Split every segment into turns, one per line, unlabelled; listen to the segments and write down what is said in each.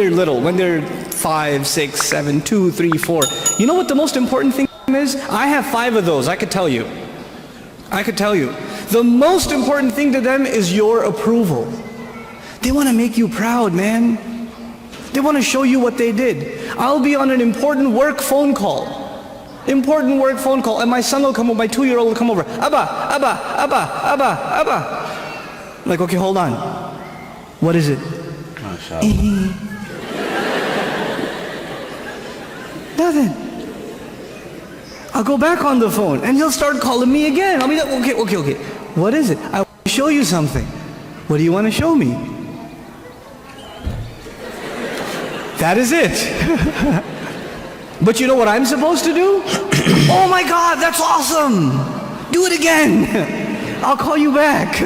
they're little, when they're 5, 6, 7, 2, 3, 4. You know what the most important thing is? I have 5 of those, I could tell you. The most important thing to them is your approval. They want to make you proud, man. They want to show you what they did. I'll be on an important work phone call, and my son will come over, my 2-year-old will come over. Abba. Like, okay, hold on. What is it? Nothing. I'll go back on the phone and he'll start calling me again. I'll be like, okay. What is it? I want to show you something. What do you want to show me? That is it. But you know what I'm supposed to do? Oh my God, that's awesome. Do it again. I'll call you back.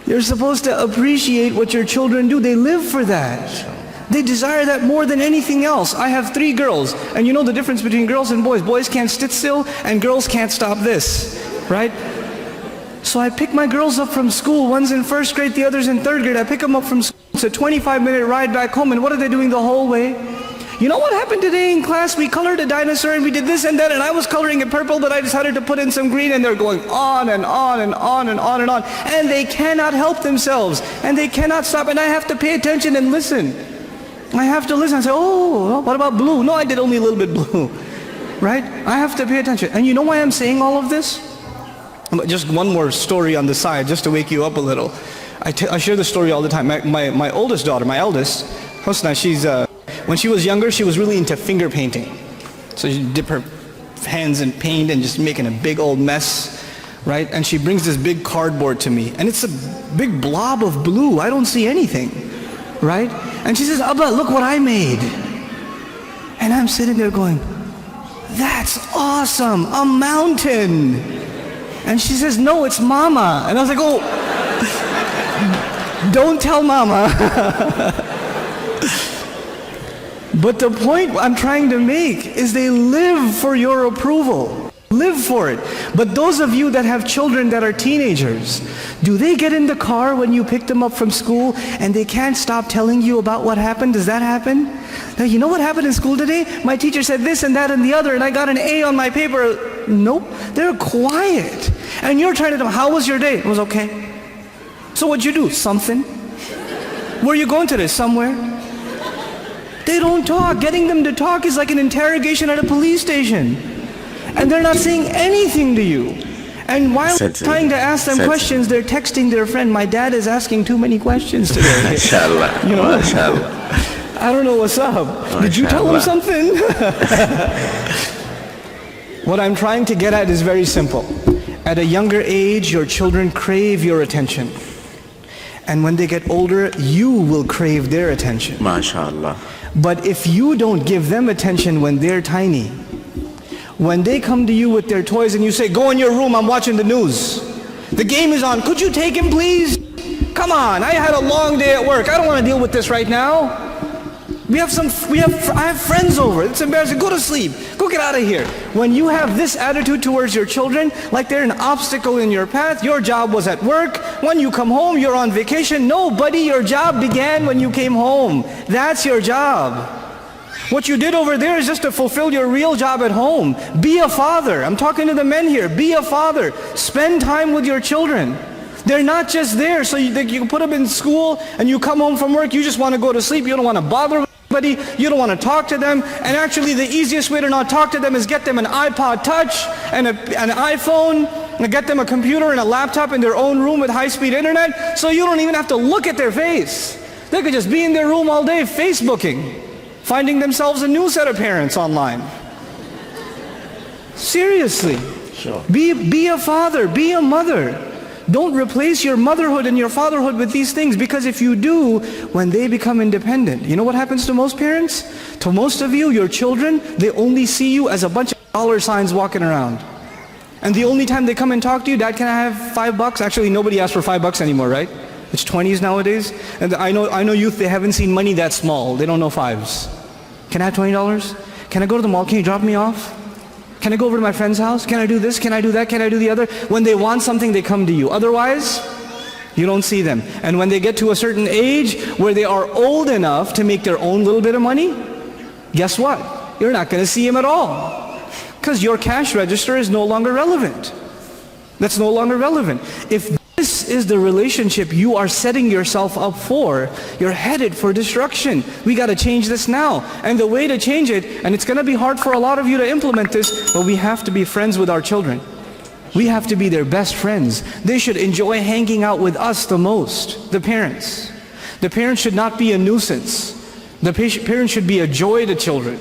You're supposed to appreciate what your children do. They live for that. They desire that more than anything else. I have 3 girls, and you know the difference between girls and boys. Boys can't sit still, and girls can't stop this, right? So I pick my girls up from school. One's in 1st grade, the other's in 3rd grade. I pick them up from school. It's a 25-minute ride back home, and what are they doing the whole way? You know what happened today in class? We colored a dinosaur, and we did this and that, and I was coloring it purple, but I decided to put in some green, and they're going on and on and on and on and on. And they cannot help themselves, and they cannot stop, and I have to pay attention and listen. I have to listen and say, oh, well, what about blue? No, I did only a little bit blue, right? I have to pay attention. And you know why I'm saying all of this? Just one more story on the side, just to wake you up a little. I share this story all the time. My oldest daughter, my eldest, Husna, when she was younger, she was really into finger painting. So she'd dip her hands in paint and just making a big old mess, right? And she brings this big cardboard to me, and it's a big blob of blue. I don't see anything, right? And she says, Abba, look what I made. And I'm sitting there going, that's awesome, a mountain. And she says, no, it's Mama. And I was like, oh, don't tell Mama. But the point I'm trying to make is they live for your approval. Live for it. But those of you that have children that are teenagers, do they get in the car when you pick them up from school and they can't stop telling you about what happened? Does that happen? Now, you know what happened in school today? My teacher said this and that and the other, and I got an A on my paper. Nope. They're quiet. And you're trying to tell them, how was your day? It was okay. So what'd you do? Something. Where are you going today? Somewhere. They don't talk. Getting them to talk is like an interrogation at a police station. And they're not saying anything to you. And while trying to ask them questions, they're texting their friend, my dad is asking too many questions today.
MashaAllah.
You know?
MashaAllah.
I don't know what's up. Did you tell him something? What I'm trying to get at is very simple. At a younger age, your children crave your attention. And when they get older, you will crave their attention.
MashaAllah.
But if you don't give them attention when they're tiny, when they come to you with their toys and you say, go in your room, I'm watching the news. The game is on, could you take him please? Come on, I had a long day at work. I don't want to deal with this right now. I have friends over. It's embarrassing. Go to sleep. Go get out of here. When you have this attitude towards your children, like they're an obstacle in your path, your job was at work. When you come home, you're on vacation. No, buddy, your job began when you came home. That's your job. What you did over there is just to fulfill your real job at home. Be a father. I'm talking to the men here. Be a father. Spend time with your children. They're not just there so you put them in school and you come home from work, you just want to go to sleep. You don't want to bother anybody. You don't want to talk to them. And actually the easiest way to not talk to them is get them an iPod Touch and an iPhone, and get them a computer and a laptop in their own room with high-speed internet, so you don't even have to look at their face. They could just be in their room all day Facebooking, finding themselves a new set of parents online. Seriously.
Sure.
Be a father, be a mother. Don't replace your motherhood and your fatherhood with these things, because if you do, when they become independent, you know what happens to most parents? To most of you, your children, they only see you as a bunch of dollar signs walking around. And the only time they come and talk to you, Dad, can I have $5? Actually, nobody asks for $5 anymore, right? It's 20s nowadays. And I know youth, they haven't seen money that small. They don't know fives. Can I have $20? Can I go to the mall? Can you drop me off? Can I go over to my friend's house? Can I do this? Can I do that? Can I do the other? When they want something, they come to you. Otherwise, You don't see them. And when they get to a certain age where they are old enough to make their own little bit of money, guess what? You're not going to see them at all. Because your cash register is no longer relevant. That's no longer relevant. If this is the relationship you are setting yourself up for, you're headed for destruction. We got to change this now. And the way to change it, and it's going to be hard for a lot of you to implement this, but we have to be friends with our children. We have to be their best friends. They should enjoy hanging out with us the most, the parents. The parents should not be a nuisance. The parents should be a joy to children.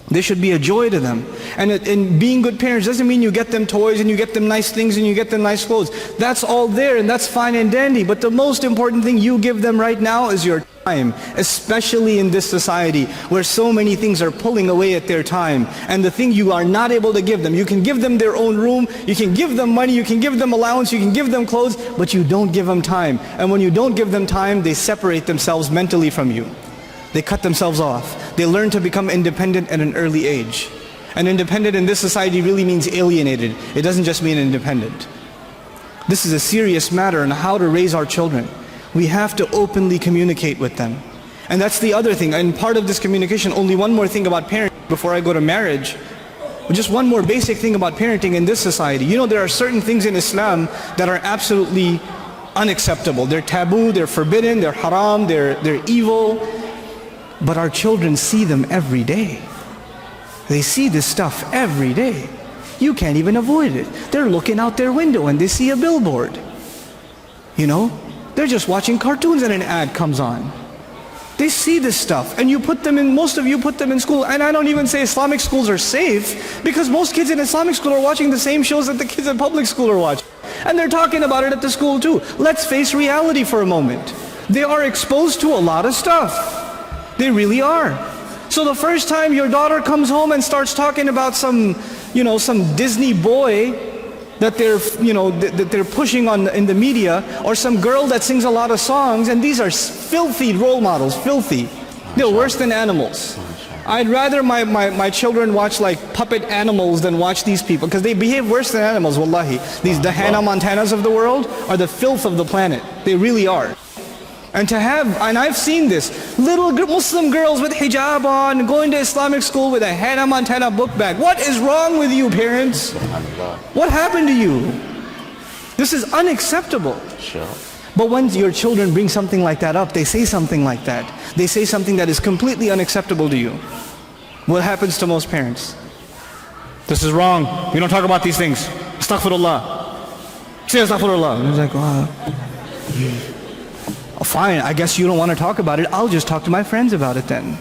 They should be a joy to them. And being good parents doesn't mean you get them toys and you get them nice things and you get them nice clothes. That's all there and that's fine and dandy. But the most important thing you give them right now is your time, especially in this society where so many things are pulling away at their time. And the thing you are not able to give them, you can give them their own room, you can give them money, you can give them allowance, you can give them clothes, but you don't give them time. And when you don't give them time, they separate themselves mentally from you. They cut themselves off. They learn to become independent at an early age. And independent in this society really means alienated. It doesn't just mean independent. This is a serious matter on how to raise our children. We have to openly communicate with them. And that's the other thing. And part of this communication, only one more thing about parenting before I go to marriage. Just one more basic thing about parenting in this society. You know, there are certain things in Islam that are absolutely unacceptable. They're taboo, they're forbidden, they're haram, they're evil. But our children see them every day. They see this stuff every day. You can't even avoid it. They're looking out their window and they see a billboard. You know, they're just watching cartoons and an ad comes on. They see this stuff and you put them in, most of you put them in school. And I don't even say Islamic schools are safe because most kids in Islamic school are watching the same shows that the kids in public school are watching. And they're talking about it at the school too. Let's face reality for a moment. They are exposed to a lot of stuff. They really are. So the first time your daughter comes home and starts talking about some Disney boy that they're pushing on in the media, or some girl that sings a lot of songs, and these are filthy role models, filthy. They're worse than animals. I'd rather my children watch like puppet animals than watch these people, because they behave worse than animals, wallahi. The Hannah Montanas of the world are the filth of the planet. They really are. And I've seen this, little Muslim girls with hijab on, going to Islamic school with a Hannah Montana book bag. What is wrong with you, parents? What happened to you? This is unacceptable.
Sure.
But when your children bring something like that up, they say something like that. They say something that is completely unacceptable to you. What happens to most parents? This is wrong. We don't talk about these things. Astaghfirullah. Say astaghfirullah. And it's like, wow. Fine, I guess you don't want to talk about it. I'll just talk to my friends about it then.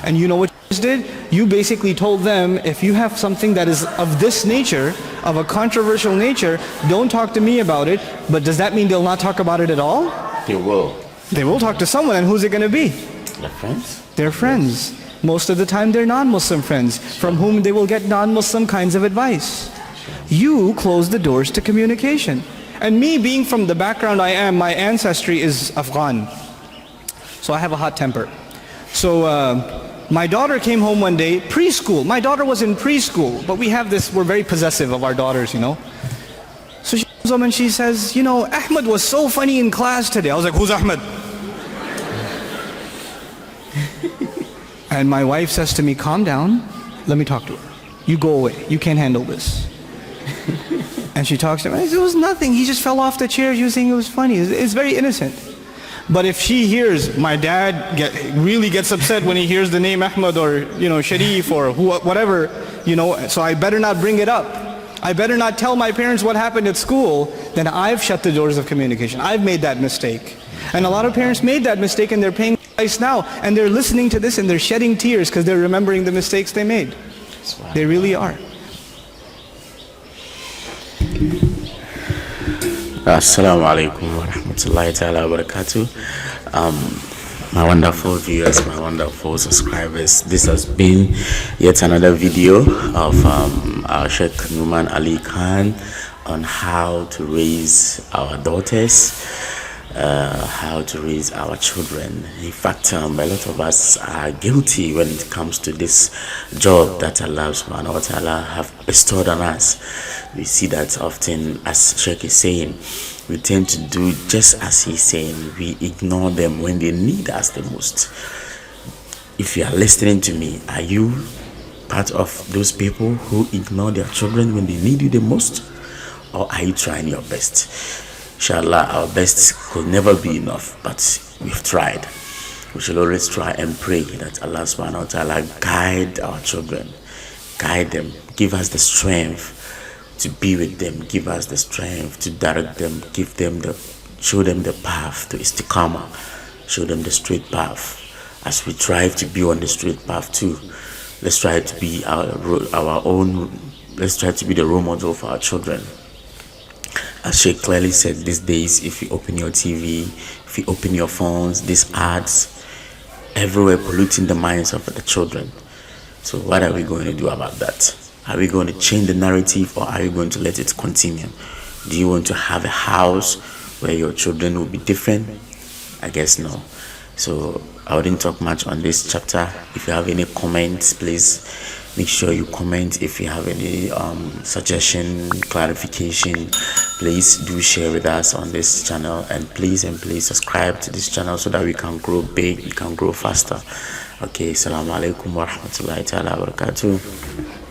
And you know what you did? You basically told them, if you have something that is of this nature, of a controversial nature, don't talk to me about it. But does that mean they'll not talk about it at all?
They will.
They will talk to someone, and who's it going to be?
Their friends.
Their friends. Most of the time they're non-Muslim friends, from whom they will get non-Muslim kinds of advice. You close the doors to communication. And me being from the background I am, my ancestry is Afghan. So I have a hot temper. So my daughter came home one day, preschool. My daughter was in preschool, but we're very possessive of our daughters, you know. So she comes home and she says, you know, Ahmed was so funny in class today. I was like, who's Ahmed? And my wife says to me, calm down, let me talk to her. You go away, you can't handle this. And she talks to him, it was nothing, he just fell off the chair, she was saying it was funny. It's very innocent. But if she hears, my dad really gets upset when he hears the name Ahmed or, Sharif or whatever, so I better not bring it up. I better not tell my parents what happened at school, then I've shut the doors of communication. I've made that mistake. And a lot of parents made that mistake and they're paying the price now. And they're listening to this and they're shedding tears because they're remembering the mistakes they made. They really are.
Assalamu alaikum wa rahmatullahi ta'ala wa barakatuh. My wonderful viewers, my wonderful subscribers, this has been yet another video of our Sheikh Nouman Ali Khan on how to raise our daughters. how to raise our children. In fact, a lot of us are guilty when it comes to this job that Allah subhanahu wa ta'ala have bestowed on us. We see that often, as Sheikh is saying, we tend to do just as he's saying. We ignore them when they need us the most. If you are listening to me, are you part of those people who ignore their children when they need you the most? Or are you trying your best? Inshallah, our best could never be enough, but we've tried. We should always try and pray that Allah subhanahu wa ta'ala guide our children, guide them, give us the strength to be with them, give us the strength to direct them, show them the path to istiqamah, show them the straight path. As we strive to be on the straight path too, let's try to be let's try to be the role model for our children. As Sheikh clearly said, these days, if you open your TV, if you open your phones, these ads everywhere polluting the minds of the children. So what are we going to do about that? Are we going to change the narrative, or are we going to let it continue? Do you want to have a house where your children will be different? I guess no. So I wouldn't talk much on this chapter. If you have any comments, please make sure you comment. If you have any suggestion, clarification, please do share with us on this channel, and please subscribe to this channel so that we can grow big, we can grow faster. Okay, Salam Alaikum wa rahmatullahi wa barakatuh.